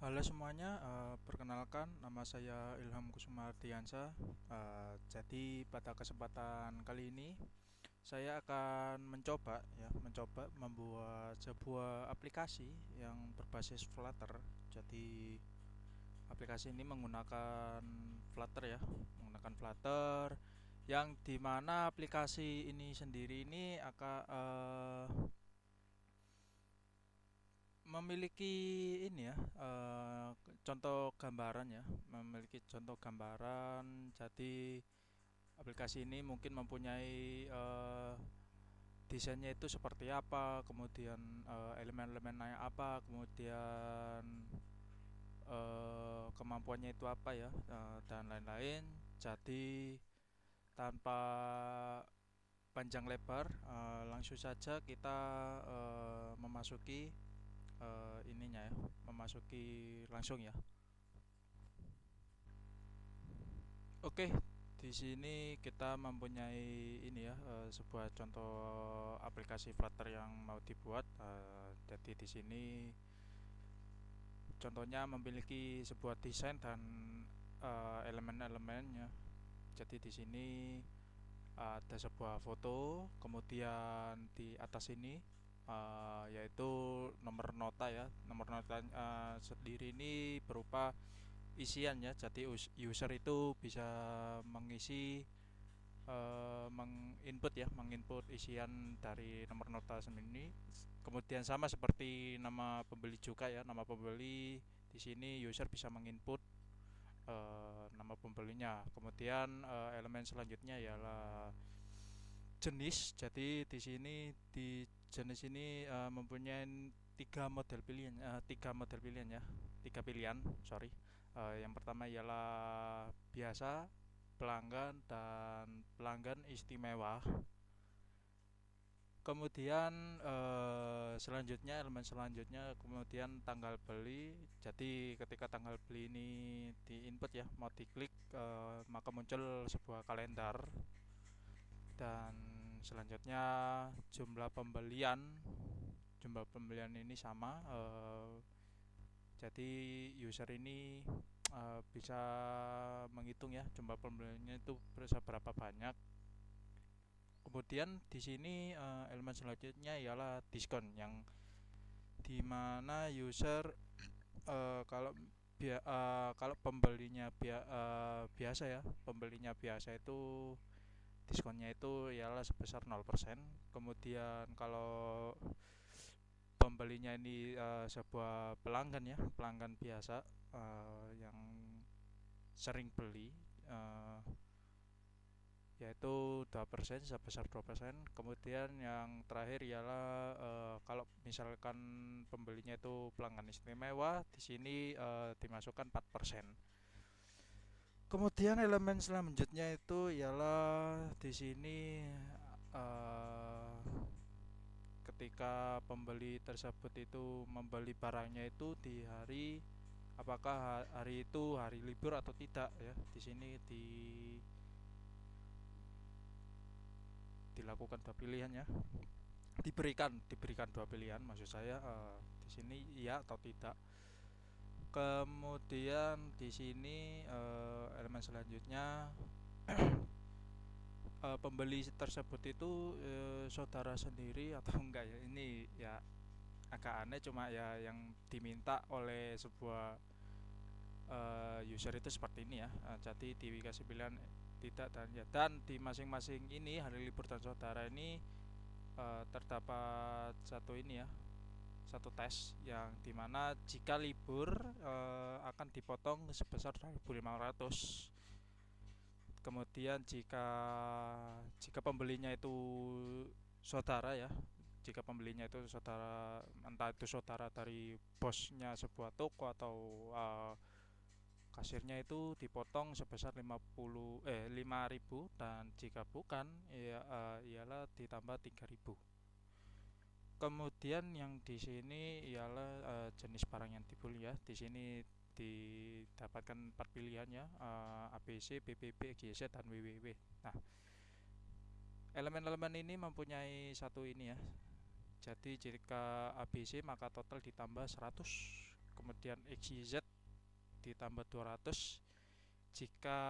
Halo semuanya, perkenalkan nama saya Ilham Kusumardiansyah. Jadi pada kesempatan kali ini saya akan mencoba membuat sebuah aplikasi yang berbasis Flutter. Jadi aplikasi ini menggunakan Flutter ya, menggunakan Flutter yang dimana aplikasi ini sendiri ini akan memiliki ini ya, contoh gambaran ya, memiliki contoh gambaran. Jadi aplikasi ini mungkin mempunyai desainnya itu seperti apa, kemudian elemen-elemennya apa, kemudian kemampuannya itu apa ya, dan lain-lain. Jadi tanpa panjang lebar, langsung saja kita memasuki ininya ya, memasuki langsung ya. Oke, di sini kita mempunyai ini ya, sebuah contoh aplikasi Flutter yang mau dibuat. Jadi di sini contohnya memiliki sebuah desain dan elemen-elemennya. Jadi di sini ada sebuah foto, kemudian di atas ini yaitu nomor nota ya. Nomor nota sendiri ini berupa isian ya. Jadi user itu bisa mengisi, menginput ya, menginput isian dari nomor nota sendiri. Kemudian sama seperti nama pembeli juga ya, nama pembeli di sini user bisa menginput nama pembelinya. Kemudian elemen selanjutnya ialah jenis. Jadi di sini di jenis ini mempunyai tiga model pilihan ya, tiga pilihan, sorry. Yang pertama ialah biasa, pelanggan, dan pelanggan istimewa. Kemudian selanjutnya, elemen selanjutnya kemudian tanggal beli. Jadi ketika tanggal beli ini di input ya, mau diklik, maka muncul sebuah kalender. Dan selanjutnya jumlah pembelian. Jumlah pembelian ini sama, jadi user ini bisa menghitung ya jumlah pembeliannya itu berapa banyak. Kemudian di sini elemen selanjutnya ialah diskon, yang dimana user kalau pembelinya biasa ya, pembelinya biasa itu diskonnya itu ialah sebesar 0%. Kemudian kalau pembelinya ini sebuah pelanggan ya, pelanggan biasa yang sering beli, uh, yaitu 2%, sebesar 2%. Kemudian yang terakhir ialah kalau misalkan pembelinya itu pelanggan istimewa, di sini dimasukkan 4%. Kemudian elemen selanjutnya itu ialah di sini uh, ketika pembeli tersebut itu membeli barangnya itu di hari, apakah hari itu hari libur atau tidak ya. Di sini dilakukan dua pilihan ya. Diberikan dua pilihan, maksud saya, di sini iya atau tidak. Kemudian di sini elemen selanjutnya pembeli tersebut itu saudara sendiri atau enggak ya. Ini ya agak aneh, cuma ya yang diminta oleh sebuah user itu seperti ini ya. Jadi dikasih pilihan tidak dan ya. Dan di masing-masing ini hari libur dan saudara ini terdapat satu ini ya, satu tes yang dimana jika libur akan dipotong sebesar 2.500. Kemudian jika jika pembelinya itu saudara ya, jika pembelinya itu saudara, entah itu saudara dari bosnya sebuah toko atau kasirnya, itu dipotong sebesar 5.000, dan jika bukan ya ialah ditambah 3.000. Kemudian yang di sini ialah jenis barang yang dibeli ya. Di sini didapatkan 4 pilihan ya, ABC, BBB, GZ, dan WWW. Nah, elemen-elemen ini mempunyai satu ini ya. Jadi jika ABC maka total ditambah 100, kemudian XYZ ditambah 200. Jika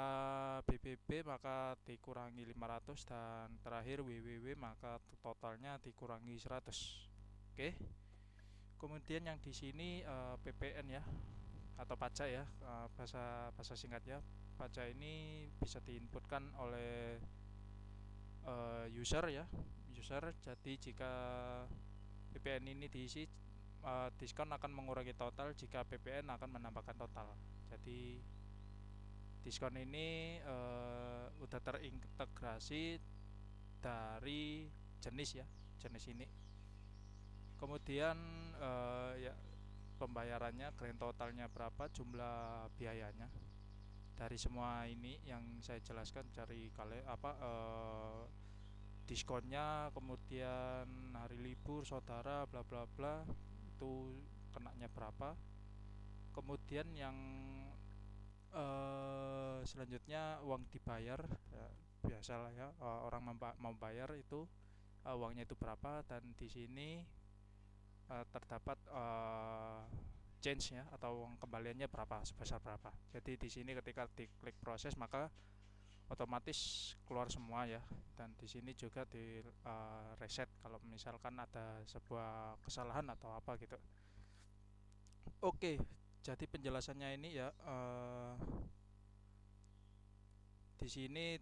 BBB maka dikurangi 500, dan terakhir WWW maka totalnya dikurangi 100. Oke. Kemudian yang di sini PPN ya, atau pajak ya, bahasa bahasa singkatnya. Pajak ini bisa diinputkan oleh user ya, user. Jadi jika PPN ini diisi, diskon akan mengurangi total jika PPN akan menambahkan total. Jadi diskon ini udah terintegrasi dari jenis ya, jenis ini. Kemudian ya, pembayarannya, grand totalnya berapa, jumlah biayanya. Dari semua ini yang saya jelaskan, cari diskonnya, kemudian hari libur saudara, bla bla bla, itu kenanya berapa. Kemudian yang selanjutnya uang dibayar ya, biasalah ya, orang mau bayar itu uangnya itu berapa, dan di sini terdapat change ya, atau uang kembaliannya berapa, sebesar berapa. Jadi di sini ketika diklik proses maka otomatis keluar semua ya, dan di sini juga di reset kalau misalkan ada sebuah kesalahan atau apa gitu. Oke, jadi penjelasannya ini ya, di sini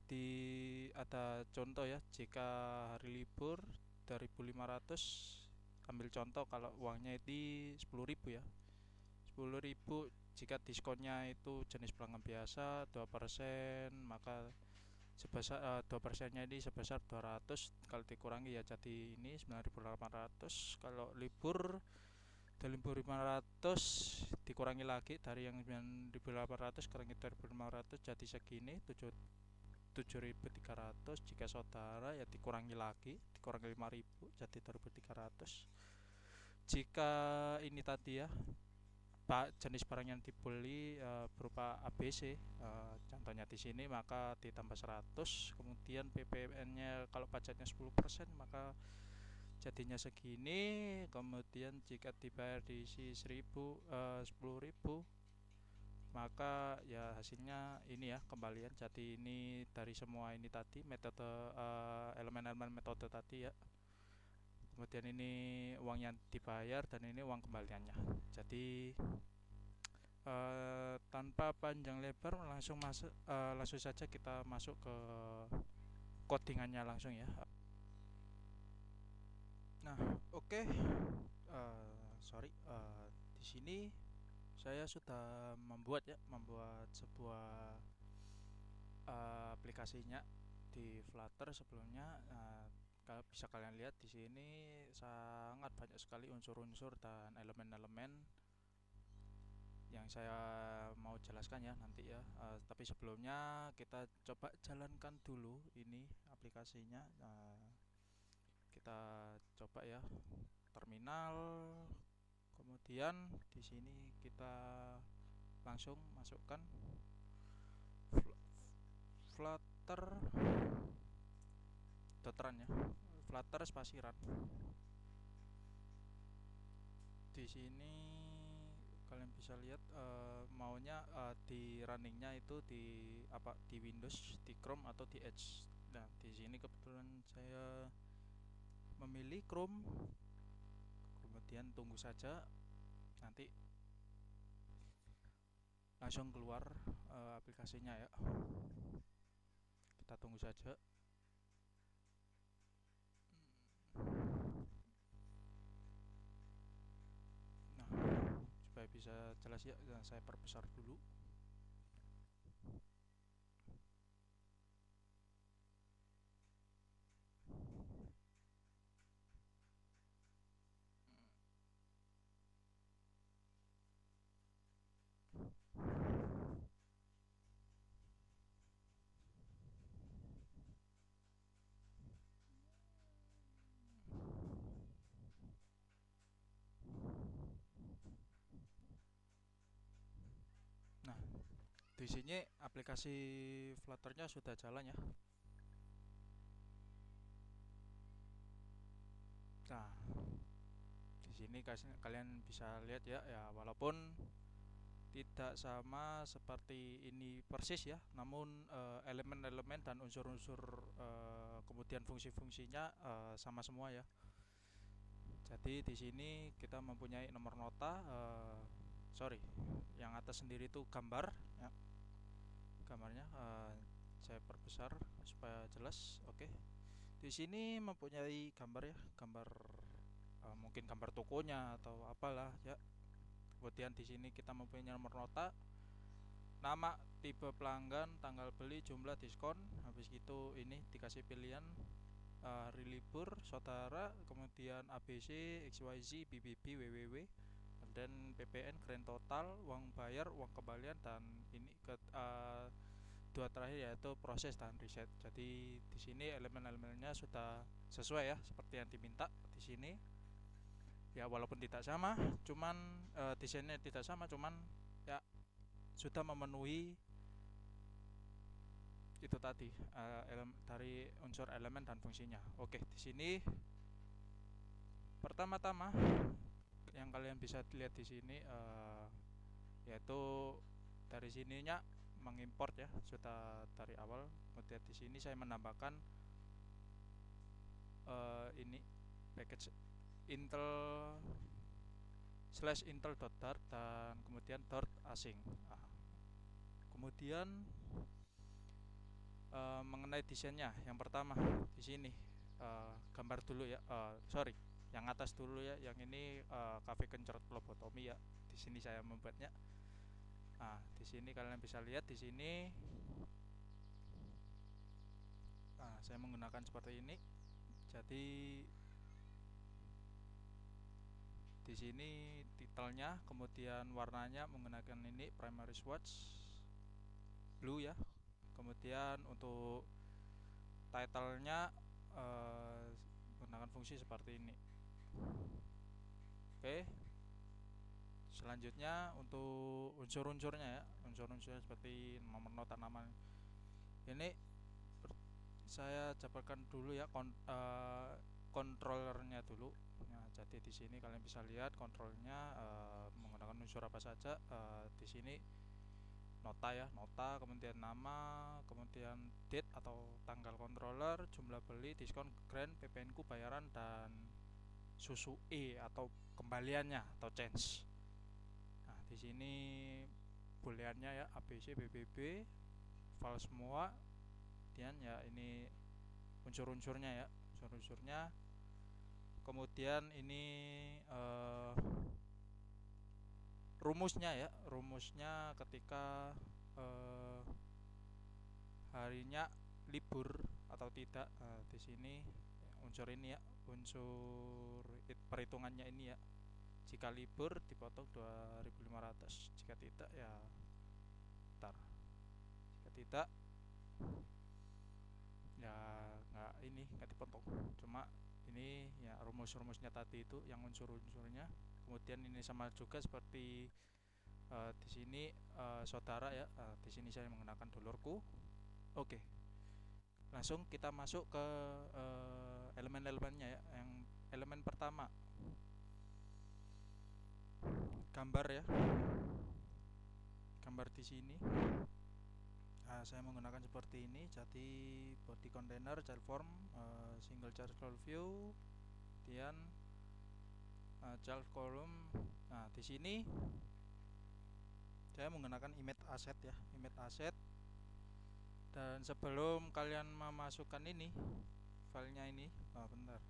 ada contoh ya, jika hari libur 2.500, ambil contoh kalau uangnya itu 10.000 ya, 10.000. Jika diskonnya itu jenis pelanggan biasa 2%, maka sebesar 2%-nya ini sebesar 200, kalau dikurangi ya jadi ini 9.800. Kalau libur 2.500 dikurangi lagi dari yang 9.800, kurangi 2.500 jadi segini 7.300. Jika saudara ya dikurangi lagi, dikurangi 5.000 jadi 2.300. Jika ini tadi ya, jenis barang yang dibeli berupa ABC, contohnya di sini, maka ditambah 100. Kemudian PPN-nya kalau pajaknya 10% maka jadinya segini. Kemudian jika dibayar diisi 10.000, maka ya hasilnya ini ya, kembalian. Jadi ini dari semua ini tadi, metode elemen-elemen metode tadi ya. Kemudian ini uang yang dibayar, dan ini uang kembaliannya. Jadi tanpa panjang lebar langsung saja kita masuk ke codingannya langsung ya. Nah, oke. Sorry, di sini saya sudah membuat sebuah aplikasinya di Flutter sebelumnya. Kalau bisa kalian lihat di sini sangat banyak sekali unsur-unsur dan elemen-elemen yang saya mau jelaskan ya nanti ya. Tapi sebelumnya kita coba jalankan dulu ini aplikasinya. Kita coba ya, terminal. Kemudian di sini kita langsung masukkan Flutter .run ya, Flutter spasi run. Di sini kalian bisa lihat maunya di runningnya itu di Windows, di Chrome atau di Edge. Nah, di sini kebetulan saya memilih Chrome. Kemudian tunggu saja, nanti langsung keluar aplikasinya ya. Kita tunggu saja. Nah, supaya bisa jelas ya, saya perbesar dulu. Nah, di sini aplikasi Flutternya sudah jalan ya. Nah, di sini kalian bisa lihat ya, walaupun tidak sama seperti ini persis ya, namun elemen-elemen dan unsur-unsur kemudian fungsi-fungsinya sama semua ya. Jadi di sini kita mempunyai nomor nota, sorry, yang atas sendiri itu gambar ya. Gambarnya saya perbesar supaya jelas. Oke. Di sini mempunyai gambar ya, gambar mungkin gambar tokonya atau apalah ya. Kemudian di sini kita mempunyai nomor nota, nama, tipe pelanggan, tanggal beli, jumlah, diskon. Habis itu ini dikasih pilihan hari libur, saudara, kemudian ABC, XYZ, BBB, WWW, dan PPN, grand total, uang bayar, uang kembalian, dan ini dua terakhir yaitu proses dan reset. Jadi di sini elemen-elemennya sudah sesuai ya seperti yang diminta di sini. Ya walaupun tidak sama, cuman desainnya tidak sama, cuman ya sudah memenuhi itu tadi dari unsur elemen dan fungsinya. Oke, di sini pertama-tama yang kalian bisa lihat di sini yaitu dari sininya mengimport ya, sudah dari awal. Kemudian di sini saya menambahkan ini package Intel /intel.dart dan kemudian dart asing. Kemudian mengenai desainnya, yang pertama di sini gambar dulu ya, sorry, yang atas dulu ya, yang ini cafe kencrot lobotomi ya. Di sini saya membuatnya. Nah, di sini kalian bisa lihat di sini. Nah, saya menggunakan seperti ini. Jadi di sini titelnya, kemudian warnanya menggunakan ini primary swatch blue ya. Kemudian untuk titlenya menggunakan fungsi seperti ini. Oke. Selanjutnya untuk unsur-unsurnya ya, unsur-unsurnya seperti nomor nota, nama. Ini saya jabarkan dulu ya controllernya dulu. Nah, jadi di sini kalian bisa lihat kontrolnya menggunakan unsur apa saja. Di sini nota ya, nota, kemudian nama, kemudian date atau tanggal controller, jumlah beli, diskon, grand, PPN ku, bayaran, dan susu atau kembaliannya atau change. Nah, di sini booleannya ya, ABC, BBB, file semua. Kemudian ya ini unsur-unsurnya ya, unsur-unsurnya. Kemudian ini rumusnya ya, rumusnya ketika harinya libur atau tidak. Di sini unsur ini ya, unsur perhitungannya ini ya. Jika libur dipotong 2.500, jika tidak ya bentar, jika tidak ya nggak dipotong. Cuma ini ya rumus-rumusnya tadi itu yang unsur-unsurnya. Kemudian ini sama juga seperti di sini saudara ya. Di sini saya menggunakan dolarku. Oke, langsung kita masuk ke elemen-elemennya ya. Yang elemen pertama gambar ya, gambar di sini. Saya menggunakan seperti ini. Jadi body container, child form, single child view, kemudian child column. Nah, di sini saya menggunakan image asset ya, image asset. Dan sebelum kalian memasukkan ini filenya ini, bentar,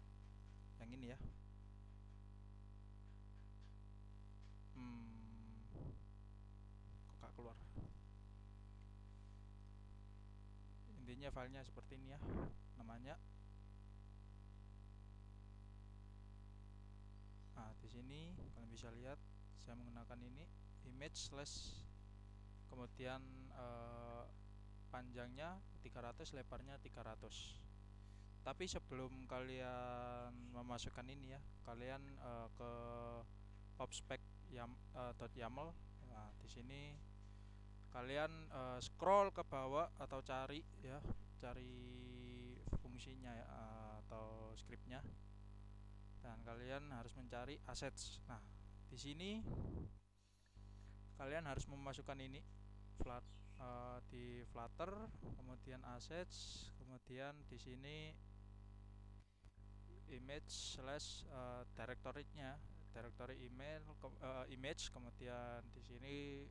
yang ini ya. Kok gak keluar? Intinya filenya seperti ini ya, namanya. Nah, di sini kalian bisa lihat saya menggunakan ini image slash, kemudian panjangnya 300, lebarnya 300. Tapi sebelum kalian memasukkan ini ya, kalian ke popspec .yaml. Nah, di sini kalian scroll ke bawah atau cari fungsinya ya, atau scriptnya. dan kalian harus mencari assets. Nah, di sini kalian harus memasukkan ini di Flutter, kemudian assets, kemudian di sini image slash directory-nya, directory image, kemudian di sini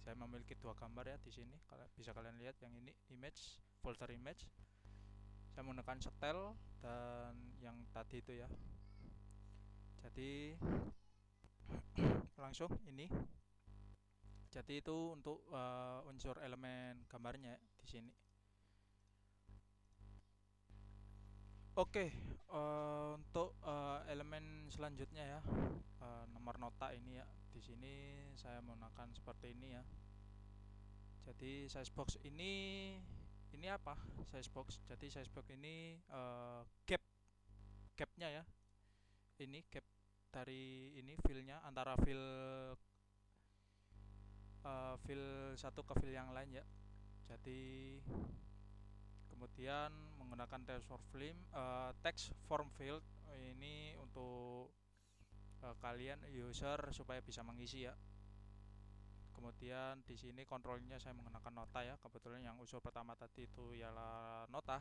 saya memiliki dua gambar ya di sini. Bisa kalian lihat yang ini image, folder image. Saya menggunakan setel dan yang tadi itu ya. Jadi langsung ini. Jadi itu untuk unsur elemen gambarnya di sini. Oke, untuk elemen selanjutnya ya, nomor nota ini ya. Di sini saya menggunakan seperti ini ya. Jadi size box ini apa? Size box. Jadi size box ini gapnya ya. Ini gap dari ini fillnya antara fill satu ke fill yang lain ya. Jadi kemudian menggunakan text form field ini untuk kalian user supaya bisa mengisi ya. Kemudian di sini kontrolnya saya menggunakan nota ya. Kebetulan yang unsur pertama tadi itu ialah nota.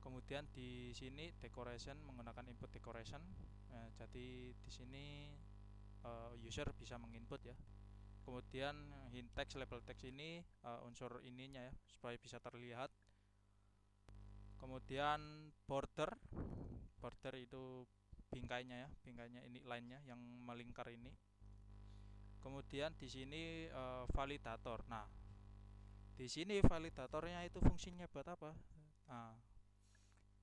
Kemudian di sini decoration menggunakan input decoration. Jadi di sini user bisa menginput ya. Kemudian hint text, label text ini unsur ininya ya supaya bisa terlihat. Kemudian border itu bingkainya ya, bingkainya ini line-nya yang melingkar ini. Kemudian di sini validator. Nah, di sini validatornya itu fungsinya buat apa? Nah,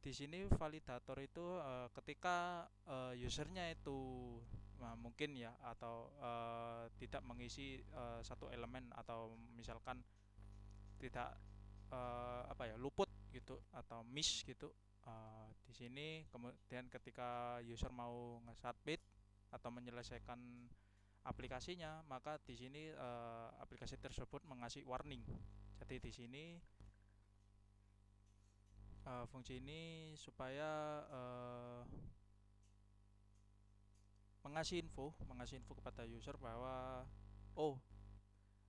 di sini validator itu ketika usernya itu mungkin ya atau tidak mengisi satu elemen atau misalkan tidak luput gitu atau miss gitu. Di sini kemudian ketika user mau nge-submit atau menyelesaikan aplikasinya, maka di sini aplikasi tersebut mengasih warning. Jadi di sini fungsi ini supaya mengasih info kepada user bahwa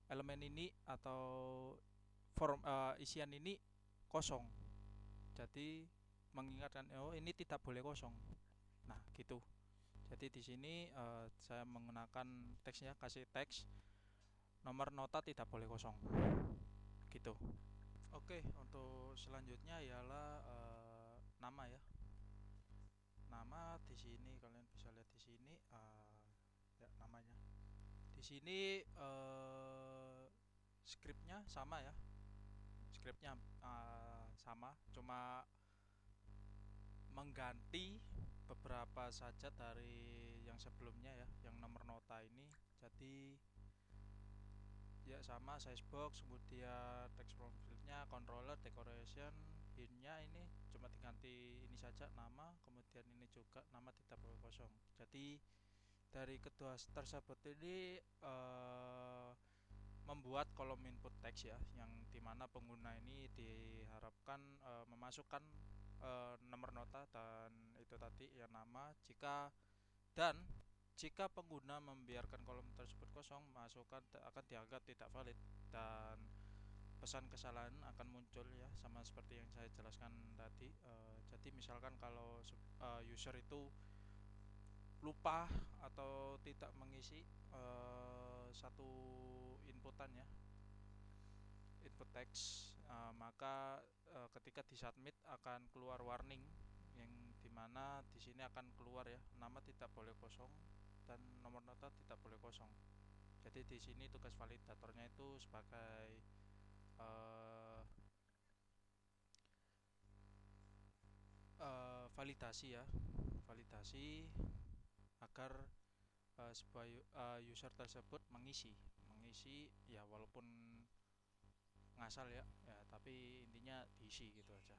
elemen ini atau form isian ini kosong. Jadi mengingatkan ini tidak boleh kosong. Nah, gitu. Jadi di sini saya menggunakan teksnya, kasih teks nomor nota tidak boleh kosong. Gitu. Oke, untuk selanjutnya ialah nama ya. Nama di sini kalian bisa lihat di sini ya namanya. Di sini scriptnya sama ya. Scriptnya sama, cuma mengganti beberapa saja dari yang sebelumnya ya, yang nomor nota ini. Jadi ya sama, size box, kemudian text from fieldnya, controller, decoration, hintnya ini cuma diganti ini saja nama, kemudian ini juga nama tidak boleh kosong. Jadi dari kedua tersebut ini membuat kolom input teks ya, yang dimana pengguna ini diharapkan memasukkan nomor nota dan itu tadi ya nama. Jika pengguna membiarkan kolom tersebut kosong, masukan akan dianggap tidak valid dan pesan kesalahan akan muncul ya, sama seperti yang saya jelaskan tadi. Jadi misalkan kalau user itu lupa atau tidak mengisi satu inputan ya, input text, maka ketika disubmit akan keluar warning yang dimana di sini akan keluar ya, nama tidak boleh kosong dan nomor nota tidak boleh kosong. Jadi di sini tugas validatornya itu sebagai validasi ya, validasi agar sebuah user tersebut mengisi ya, walaupun ngasal ya, tapi intinya diisi gitu aja.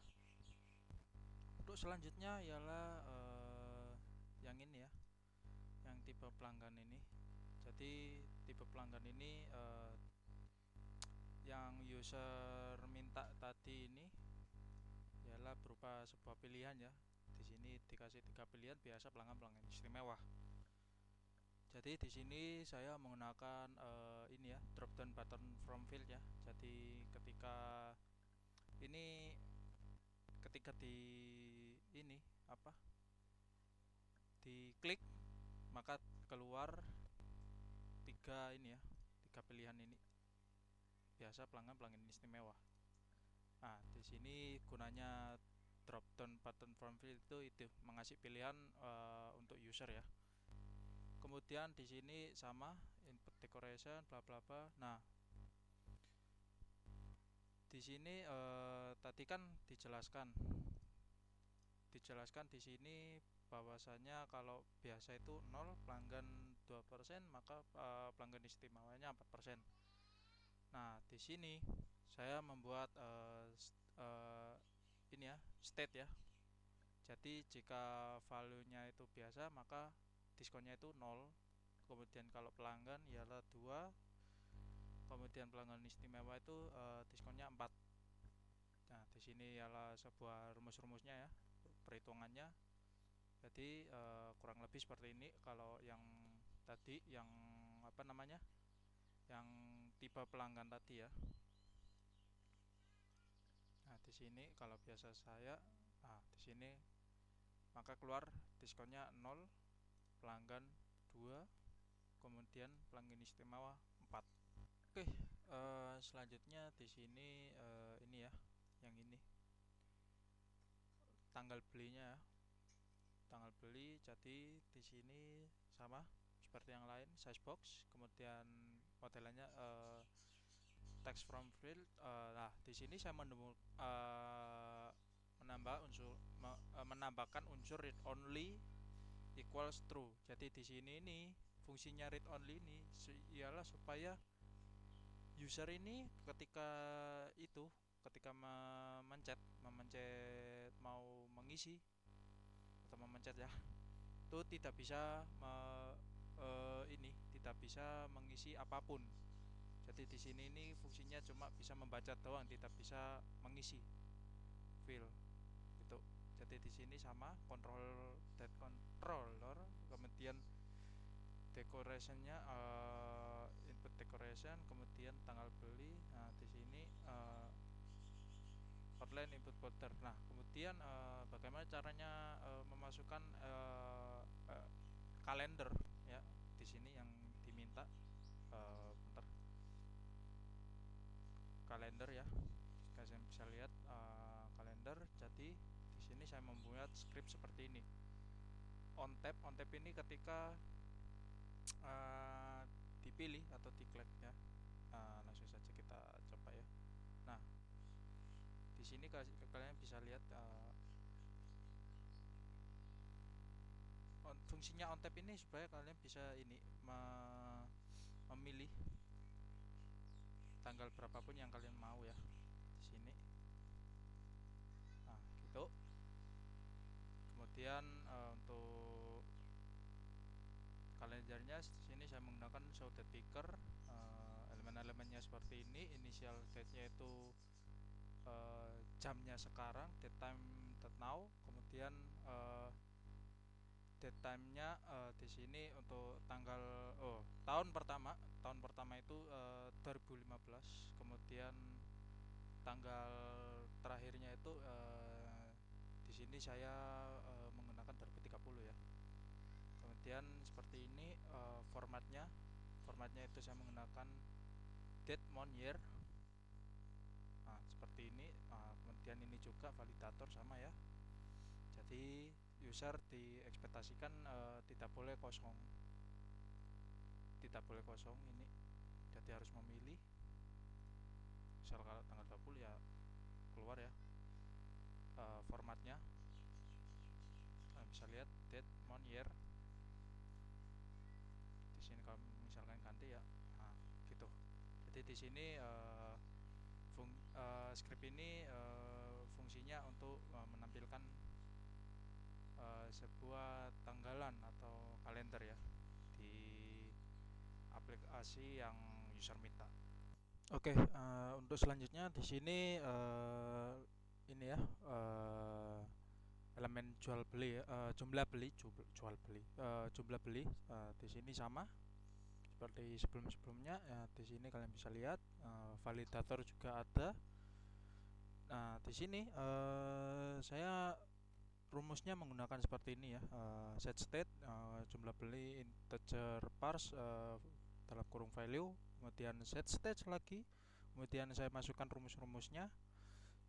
Untuk selanjutnya ialah yang ini ya, yang tipe pelanggan ini. Jadi tipe pelanggan ini yang user minta tadi ini ialah berupa sebuah pilihan ya. Di sini sini dikasih 3 pilihan biasa, pelanggan istimewa. Jadi di sini saya menggunakan ini ya, drop down button from field ya. Jadi ini ketika di ini apa diklik, maka keluar tiga pilihan ini biasa, pelanggan istimewa. Nah, di sini gunanya drop down button from field itu mengasih pilihan untuk user ya. Kemudian di sini sama input decoration bla bla bla. Nah, di sini tadi kan dijelaskan di sini bahwasanya kalau biasa itu 0, pelanggan 2%, maka pelanggan istimewanya 4%. Nah, di sini saya membuat ini ya, state ya. Jadi jika value-nya itu biasa, maka diskonnya itu 0. Kemudian kalau pelanggan ialah 2, kemudian pelanggan istimewa itu diskonnya 4. Nah, di sini ialah sebuah rumus-rumusnya ya, perhitungannya. Jadi kurang lebih seperti ini kalau yang tadi, yang apa namanya, yang tipe pelanggan tadi ya. Nah, di sini kalau biasa saya, nah di sini maka keluar diskonnya 0, pelanggan 2, kemudian pelanggan istimewa 4. Oke, selanjutnya di sini ini ya, yang ini tanggal belinya ya. Tanggal beli, jadi di sini sama seperti yang lain, size box, kemudian modelannya text from field. Nah, di sini saya menambahkan unsur read only equals true. Jadi di sini ini fungsinya read only ini ialah supaya user ini ketika memencet mau mengisi atau memencet ya, itu tidak bisa mengisi apapun. Jadi di sini ini fungsinya cuma bisa membaca doang, tidak bisa mengisi field itu. Jadi di sini sama controller, kemudian decorationnya input decoration, kemudian tanggal beli. Nah, di sini outline input border. Nah, kemudian bagaimana caranya memasukkan kalender ya, di sini yang diminta. Bentar, kalender ya, kalian bisa lihat kalender. Jadi di sini saya membuat script seperti ini. On tab ini ketika dipilih atau diklik ya, langsung saja kita coba ya. Nah, di sini kalian bisa lihat fungsinya on tab ini supaya kalian bisa ini memilih tanggal berapapun yang kalian mau ya di sini. Nah, gitu. Kemudian untuk kalendernya di sini saya menggunakan show date picker. Elemen-elemennya seperti ini. Initial date-nya itu jamnya sekarang, date time, date now. Kemudian date time-nya di sini untuk tahun pertama itu 2015. Kemudian tanggal terakhirnya itu di sini saya menggunakan 2030 ya. Kemudian seperti ini formatnya itu saya menggunakan date, month, year. Nah, seperti ini. Kemudian ini juga validator sama ya. Jadi user diekspektasikan tidak boleh kosong ini. Jadi harus memilih. Misal kalau tanggal 20 ya keluar ya formatnya. Kalian bisa lihat date, month, year. Di sini kalau misalkan ganti ya, nah gitu. Jadi di sini script ini fungsinya untuk menampilkan sebuah tanggalan atau kalender ya di aplikasi yang user minta. Oke, untuk selanjutnya di sini ini ya, elemen jual beli ya, jumlah beli, jual beli, jumlah beli di sini sama seperti sebelum-sebelumnya ya. Di sini kalian bisa lihat validator juga ada. Nah, di sini saya rumusnya menggunakan seperti ini ya, set state, jumlah beli integer parse, dalam kurung value, kemudian set state lagi, kemudian saya masukkan rumus-rumusnya,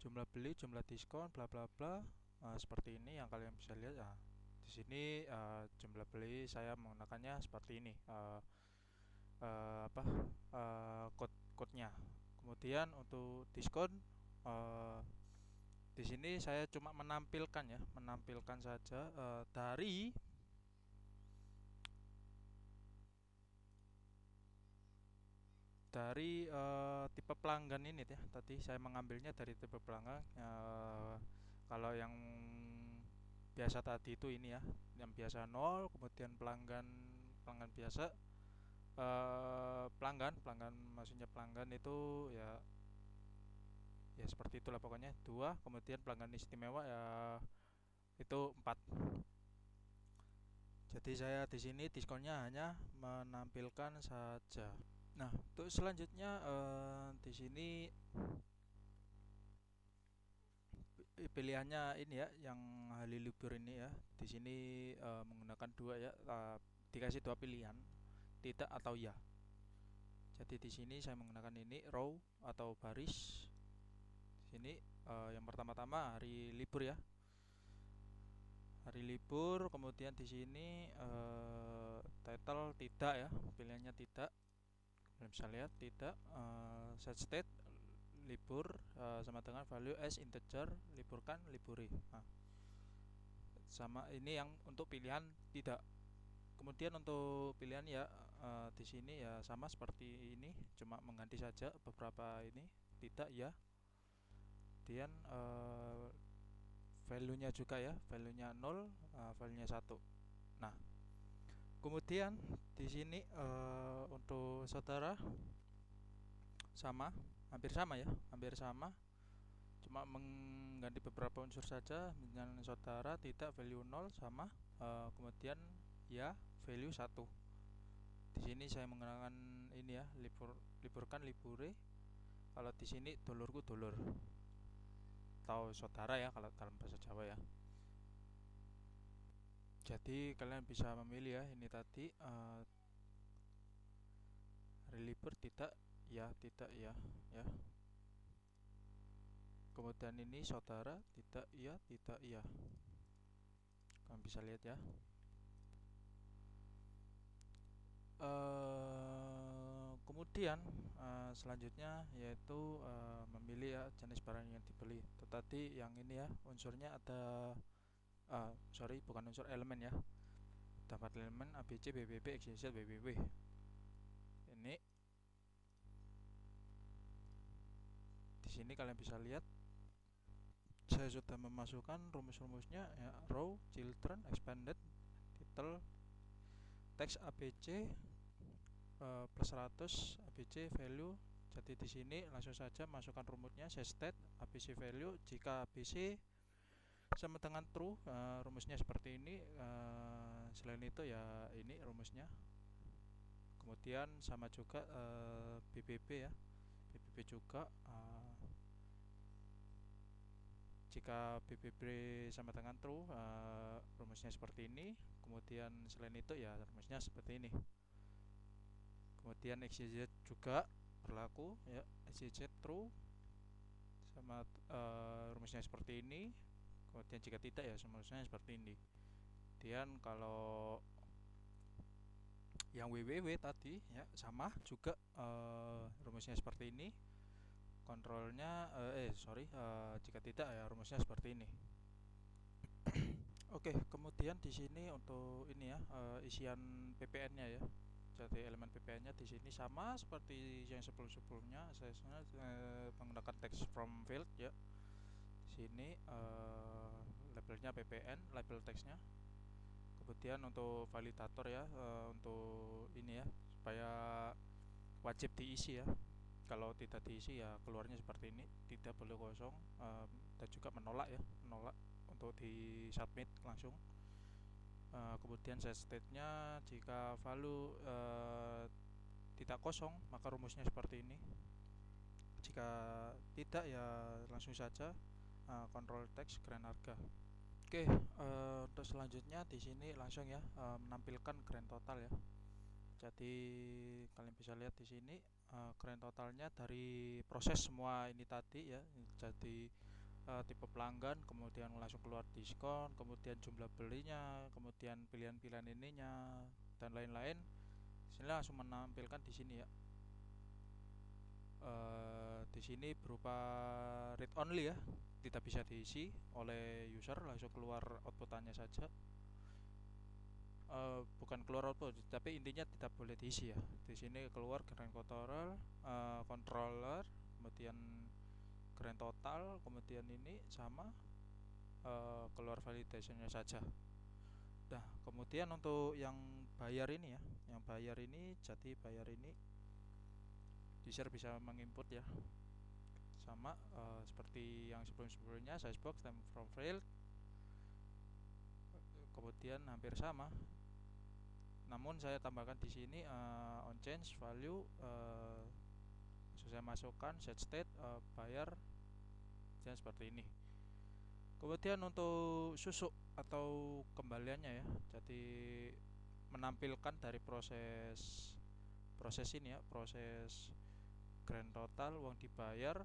jumlah beli, jumlah diskon, bla bla bla, seperti ini yang kalian bisa lihat ya. Di sini jumlah beli saya menggunakannya seperti ini, apa, code-nya. Kemudian untuk diskon, di sini saya cuma menampilkan ya, menampilkan saja dari tipe pelanggan ini ya. Tadi saya mengambilnya dari tipe pelanggan. Kalau yang biasa tadi itu ini ya, yang biasa nol, kemudian pelanggan pelanggan biasa, pelanggan pelanggan maksudnya pelanggan itu ya, ya seperti itulah pokoknya dua, kemudian pelanggan istimewa ya itu 4. Jadi saya di sini diskonnya hanya menampilkan saja. Nah, untuk selanjutnya di sini pilihannya ini ya, yang hari libur ini ya. Di sini menggunakan dua ya, dikasih dua pilihan, tidak atau ya. Jadi di sini saya menggunakan ini row atau baris. Di sini yang pertama-tama hari libur ya. Hari libur, kemudian di sini title tidak ya, pilihannya tidak. Kalian bisa lihat tidak, set state libur, sama dengan value as integer, liburkan, liburi. Nah, sama ini yang untuk pilihan tidak. Kemudian untuk pilihan ya, di sini ya sama seperti ini, cuma mengganti saja beberapa ini, tidak ya. Kemudian value-nya juga ya, value-nya 0, value-nya 1. Nah, kemudian di sini untuk saudara sama, hampir sama ya, hampir sama, cuma mengganti beberapa unsur saja. Dengan saudara tidak value 0 sama, kemudian ya value 1. Di sini saya menggunakan ini ya, liburkan, libure. Kalau di sini dulurku dulur atau saudara ya kalau dalam bahasa Jawa ya. Jadi kalian bisa memilih ya, ini tadi hari libur tidak ya, tidak ya, ya. Kemudian ini saudara tidak ya, tidak ya. Kalian bisa lihat ya. Kemudian selanjutnya yaitu memilih ya jenis barang yang dibeli. Tetapi yang ini ya, unsurnya ada, sorry bukan unsur, elemen ya. Dapat elemen ABC, BBB, XYZ, BBW. Ini di sini kalian bisa lihat saya sudah memasukkan rumus-rumusnya ya, row, children, expanded, title, text ABC, plus 100 ABC value. Jadi di sini langsung saja masukkan rumusnya, set state ABC value. Jika ABC sama dengan true, rumusnya seperti ini. Selain itu ya ini rumusnya. Kemudian sama juga BBB ya, BBB juga. Jika BBB sama dengan true, rumusnya seperti ini. Kemudian selain itu ya rumusnya seperti ini. Kemudian XYZ juga berlaku ya, XYZ true sama, rumusnya seperti ini. Kemudian jika tidak ya rumusnya seperti ini. Kemudian kalau yang WWW tadi ya sama juga, rumusnya seperti ini. Kontrolnya jika tidak ya rumusnya seperti ini. Oke, kemudian di sini untuk ini ya, isian PPN-nya ya. Jadi elemen PPN-nya di sini sama seperti yang sebelum-sebelumnya. Saya menggunakan text from field ya. Di sini labelnya PPN, label teksnya. Kemudian untuk validator ya, untuk ini ya, supaya wajib diisi ya. Kalau tidak diisi ya keluarnya seperti ini, tidak boleh kosong, dan juga menolak ya, menolak untuk untuk di submit langsung. Kemudian set state-nya jika value tidak kosong maka rumusnya seperti ini. Jika tidak ya langsung saja control text grand harga. Oke, untuk selanjutnya di sini langsung ya menampilkan grand total ya. Jadi kalian bisa lihat di sini grand totalnya dari proses semua ini tadi ya. Jadi tipe pelanggan, kemudian langsung keluar diskon, kemudian jumlah belinya, kemudian pilihan-pilihan ininya dan lain-lain. Sini langsung menampilkan di sini ya. Di sini berupa read only ya, tidak bisa diisi oleh user, langsung keluar outputannya saja. Bukan keluar output, tapi intinya tidak boleh diisi ya. Di sini keluar grand total, controller, kemudian grand total, kemudian ini sama keluar validationnya saja. Nah, kemudian untuk yang bayar ini ya, yang bayar ini, jadi bayar ini user bisa menginput ya, sama seperti yang sebelum-sebelumnya, size box, time from failed, kemudian hampir sama. Namun saya tambahkan di sini on change value, saya masukkan set state, bayar, dan seperti ini. Kemudian untuk susuk atau kembaliannya ya, jadi menampilkan dari proses ini ya, proses grand total uang dibayar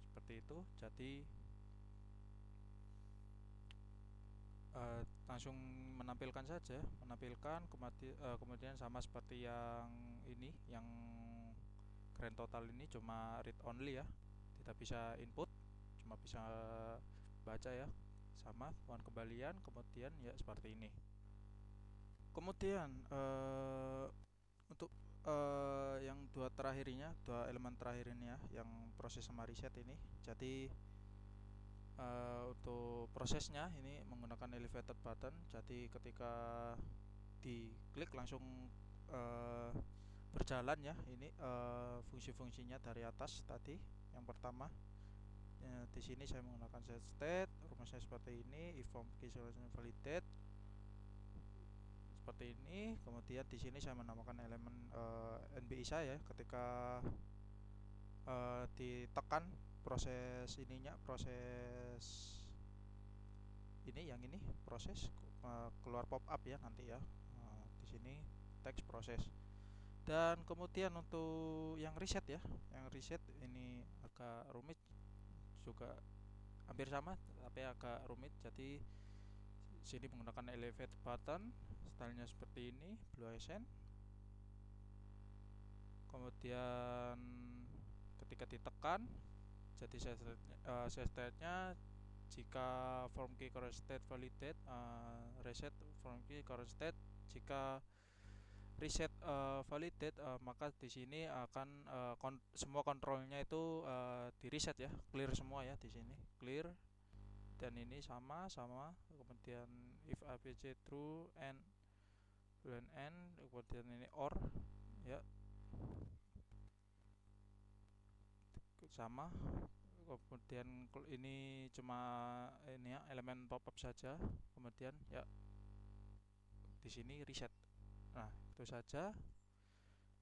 seperti itu. Jadi langsung menampilkan saja, menampilkan kemudian sama seperti yang ini, yang grand total ini cuma read only ya, tidak bisa input, cuma bisa baca ya, sama uang kembalian, kemudian ya seperti ini. Kemudian untuk yang dua elemen terakhir ini ya, yang proses sama reset ini. Jadi untuk prosesnya ini menggunakan elevated button. Jadi ketika diklik langsung berjalan ya. Ini fungsi-fungsinya dari atas tadi. Yang pertama di sini saya menggunakan set state, rumusnya seperti ini, if form key selection validate seperti ini. Kemudian di sini saya menamakan elemen NBI saya ketika ditekan proses ininya, proses ini, yang ini proses keluar pop up ya nanti ya. Di sini text proses. Dan kemudian untuk yang reset ya, yang reset ini agak rumit juga, hampir sama tapi agak rumit. Jadi sini menggunakan elevate button, stylenya seperti ini, blue accent. Kemudian ketika ditekan, jadi set state-nya jika form key current state validate, reset form key current state. Jika reset validate, maka di sini akan semua kontrolnya itu di reset ya, clear semua ya, di sini clear. Dan ini sama. Kemudian if abc true and boolean end, kemudian ini or ya, sama. Kemudian ini cuma ini ya, elemen pop up saja. Kemudian ya di sini reset. Nah, itu saja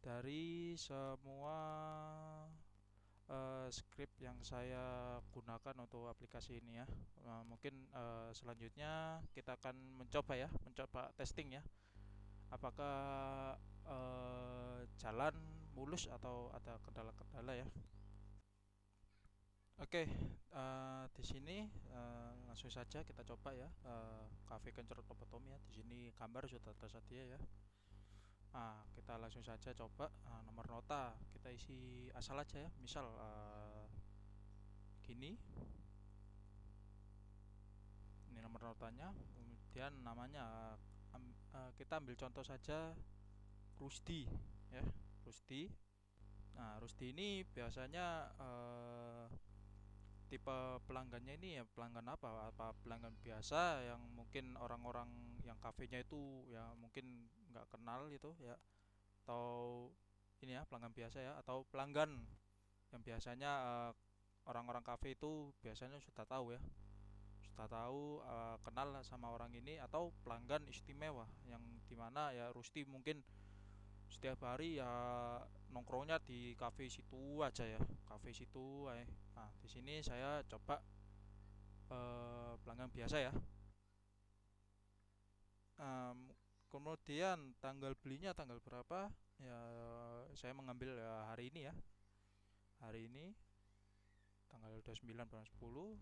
dari semua script yang saya gunakan untuk aplikasi ini ya. Mungkin selanjutnya kita akan mencoba testing ya, apakah jalan mulus atau ada kendala-kendala ya. Oke, di sini langsung saja kita coba ya, cafe kencur lobotomi ya. Di sini gambar sudah tersedia ya. Nah, kita langsung saja coba. Nomor nota kita isi asal aja ya, misal gini. Ini nomor notanya. Kemudian namanya kita ambil contoh saja Rusdi ya, Rusdi. Nah, Rusdi ini biasanya tipe pelanggannya ini ya pelanggan apa pelanggan biasa yang mungkin orang-orang yang kafenya itu ya mungkin nggak kenal gitu ya, atau ini ya pelanggan biasa ya, atau pelanggan yang biasanya orang-orang kafe itu biasanya sudah tahu ya, sudah tahu, kenal sama orang ini, atau pelanggan istimewa yang dimana ya Rusti mungkin setiap hari ya nongkrongnya di cafe situ aja ya, cafe situ nah di sini saya coba pelanggan biasa ya. Em, Kemudian tanggal belinya tanggal berapa ya, saya mengambil ya hari ini ya, hari ini tanggal 29 bulan 10.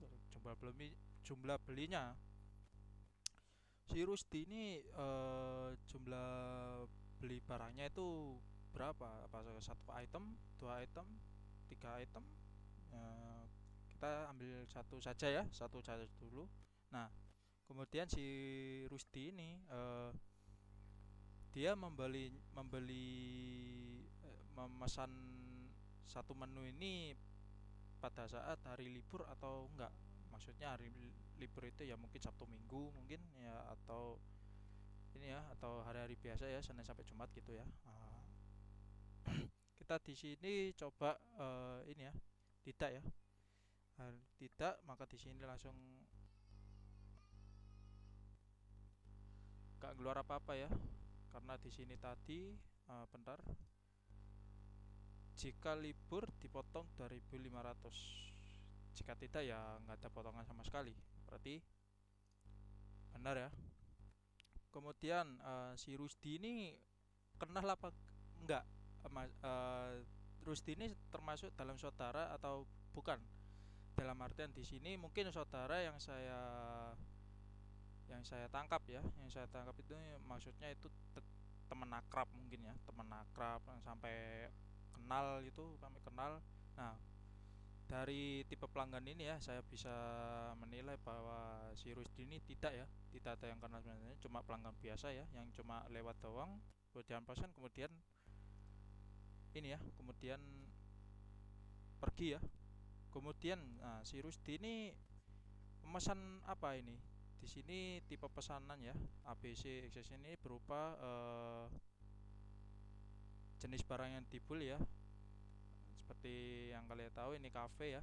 Jumlah belinya si Rusdi ini, jumlah beli barangnya itu berapa, apa satu item, dua item, tiga item. Eh, kita ambil satu saja ya, satu saja dulu. Nah, kemudian si Rusdi ini, dia membeli memesan satu menu ini pada saat hari libur atau enggak. Maksudnya hari libur itu ya mungkin Sabtu Minggu mungkin ya, atau ini ya, atau hari-hari biasa ya, Senin sampai Jumat gitu ya. Kita di sini coba ini ya, tidak ya. Tidak, maka di sini langsung gak keluar apa-apa ya. Karena di sini tadi, bentar, jika libur dipotong 2.500, jika tidak ya nggak ada potongan sama sekali, berarti benar ya. Kemudian si Rusdi ini kenal apa enggak, Rusdi ini termasuk dalam saudara atau bukan, dalam artian di sini mungkin saudara yang saya tangkap ya, yang saya tangkap itu maksudnya itu teman akrab mungkin ya, teman akrab yang sampai kenal, itu kami kenal. Nah, dari tipe pelanggan ini ya saya bisa menilai bahwa si Rusdi ini tidak ya, tidak ada yang kenal sebenarnya, cuma pelanggan biasa ya, yang cuma lewat doang, kemudian pesan, kemudian ini ya, kemudian pergi ya. Kemudian si Rusdi ini memesan apa ini? Di sini tipe pesanan ya, ABC XS ini berupa jenis barang yang dibeli ya. Seperti yang kalian tahu ini cafe ya.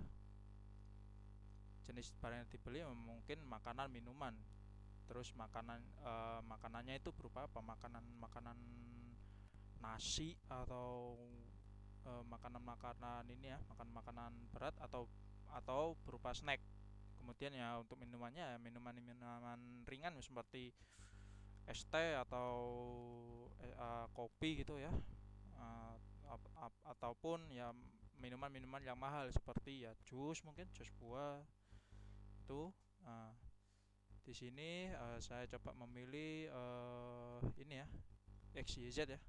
Jenis barang yang dibeli mungkin makanan, minuman. Terus makanannya itu berupa apa? Makanan nasi, atau makanan-makanan ini ya, makanan berat, atau berupa snack. Kemudian ya untuk minumannya ya minuman-minuman ringan seperti es teh atau kopi gitu ya. Eh, Ataupun ya minuman-minuman yang mahal seperti ya jus, mungkin jus buah itu. Nah, di sini saya coba memilih ini ya, XYZ ya,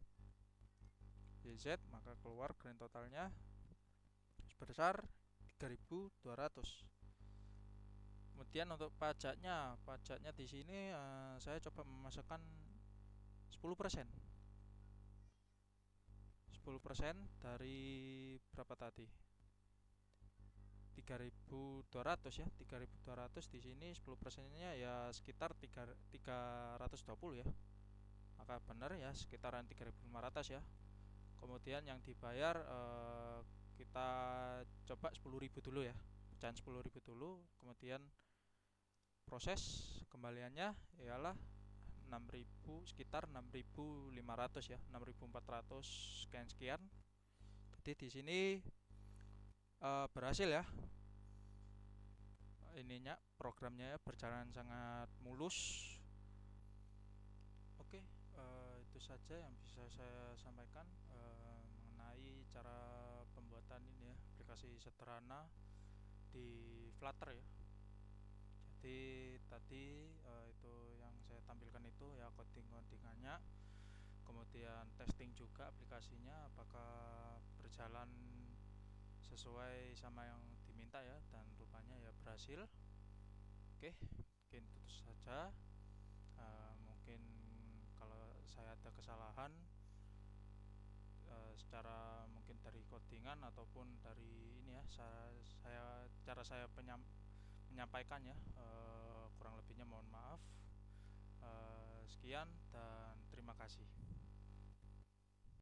YZ, maka keluar grand totalnya sebesar 3.200. Kemudian untuk pajaknya di sini saya coba memasukkan 10%. 10% dari berapa tadi? 3.200 ya. 3.200 di sini 10%-nya ya sekitar 320 ya. Maka benar ya, sekitaran 3.500 ya. Kemudian yang dibayar kita coba 10.000 dulu ya. Pecahan 10.000 dulu, kemudian proses kembaliannya ialah 6.000, sekitar 6.500 ya, 6.400 sekian-sekian. Jadi di sini berhasil ya, ininya programnya ya, berjalan sangat mulus. Oke, itu saja yang bisa saya sampaikan mengenai cara pembuatan ini ya, aplikasi sederhana di Flutter ya. Jadi tadi itu yang saya tampilkan itu ya codingannya, kemudian testing juga aplikasinya apakah berjalan sesuai sama yang diminta ya, dan rupanya ya berhasil. Oke, mungkin itu saja. Mungkin kalau saya ada kesalahan secara mungkin dari codingan ataupun dari ini ya, cara saya menyampaikan ya, kurang lebihnya mohon maaf. Sekian dan terima kasih.